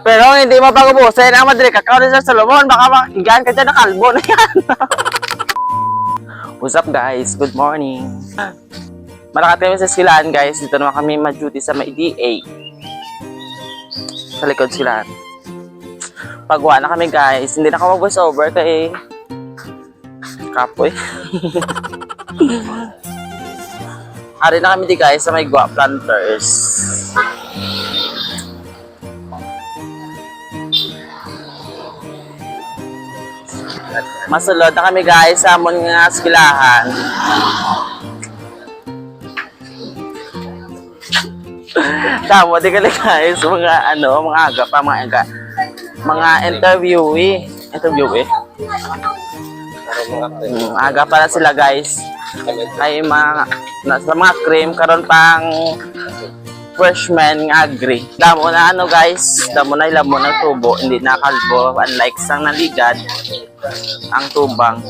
Pero hindi mo pag-ubusin ang Madrid Cacao ni Sir Solomon. Baka makigan ka dyan na kalbo na yan. What's up guys? Good morning. Malakat kami sa Silaan guys. Dito naman kami ma-duty sa may DA. Sa likod Silaan. Pagwa na kami guys. Hindi na ako mag-voice over kay Kapoy. Hari na kami di guys sa may Gua Planters. Masulod na kami guys sa amon nga Silahan. Tamo di kali guys mga mga aga pa mga interviewee. Aga pala sila guys. Ay sa mga cream karon pang freshman nga agri. Damo na guys, damo na ilamo ng tubo, hindi na kalbo unlike sang naligad ang tubang.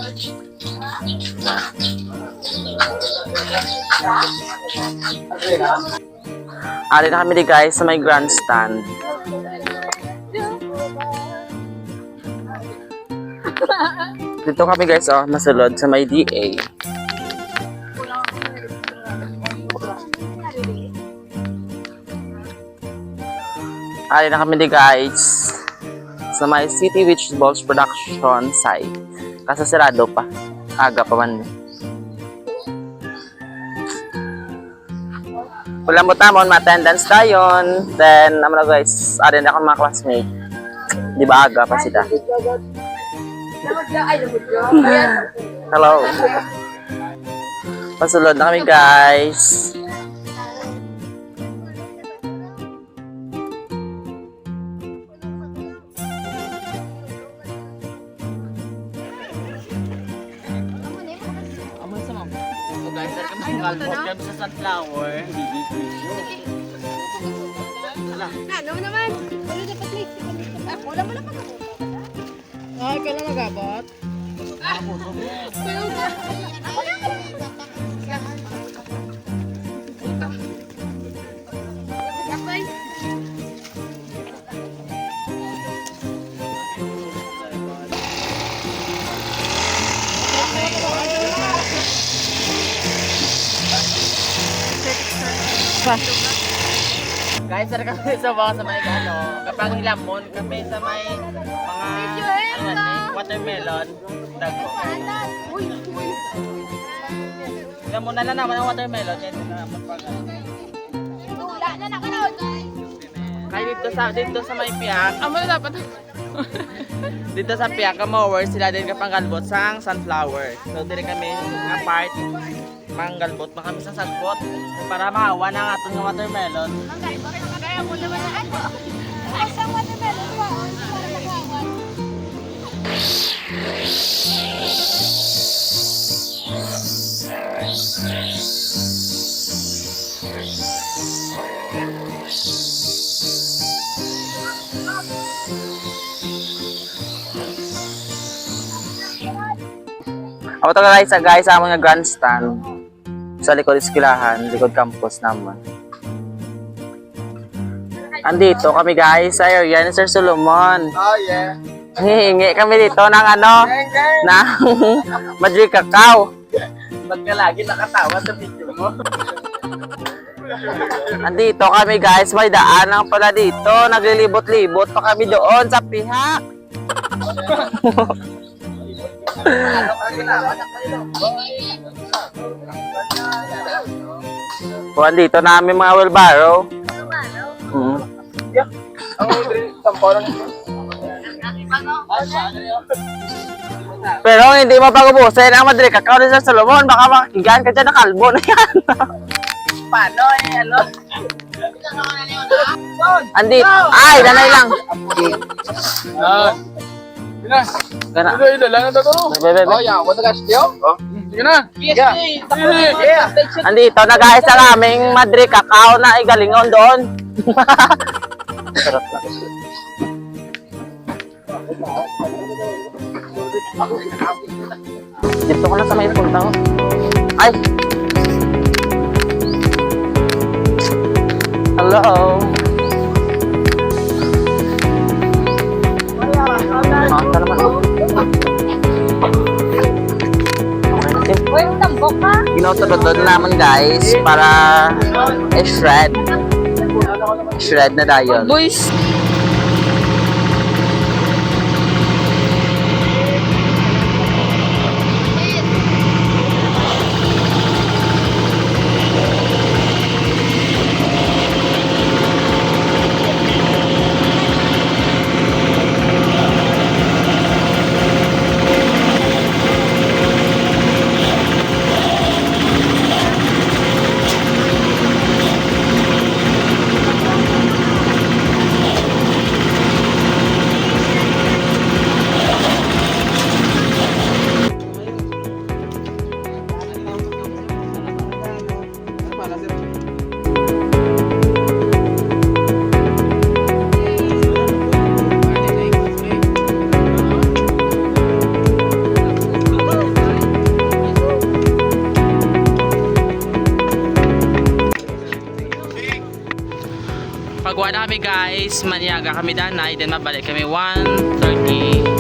Ari na kami di guys sa may grandstand. Dito kami guys masulod sa may DA. Ari na kami di guys sa may City Witch Balls production site. Kasasirado pa. Aga pa man. Wala mo tamon, ma-attendance tayon. Then, naman na guys, ari na akong mga classmate. Di ba aga pa sila? Hello. Pasulod na kami guys. Guys, sir kami kalbot kami sa sunflower. Ano naman? Ano dapat ni? Wala mo naman. Ay, kailan nagabot? Guys, sir kami sa mga sa may kapag lamon kami sa may mga watermelon dago. Lamon na lang naman ang watermelon yan na pag Wala na nakaraon. kaya dito sa may piyak. Amo na dapat. Dito sa piyak mower sila din kapang galbot sang sunflower. So dire kami nga part manggalbot pa kami sa sagbot para maawa na aton nga watermelon. Kaya mo naman na ano. Ay, sa watermelon ba? Para magawan. Ako to guys sa mga grandstand sa likod eskwelahan, likod campus naman. Andito kami guys sa area ni Sir Solomon. Oh yeah. Hihingi kami dito ng ng Madrid Cacao. Ba't ka lagi nakatawa sa video mo? Andito kami guys, may daanan pala dito. Naglilibot-libot pa kami doon sa pihak. Kuhan dito namin mga wheelbarrow. Pero hindi mo pag-ubusin ang Madrid Cacao ni Sir Solomon. Baka makigan ka dyan na kalbo na yan. Paano Andito. Ay, danay lang. Gana. Oh yeah, what the gosh, yo? Sige na. Andito na guys ang aming Madrid Cacao na igalingon doon. Sarap na. Dito ko na sa may punta ko. Ay! Hello! tinutulod naman guys para i-shred. Shred na dayon. Boys. Pagwa na kami guys, maniaga kami danay, then mabalik kami 1:30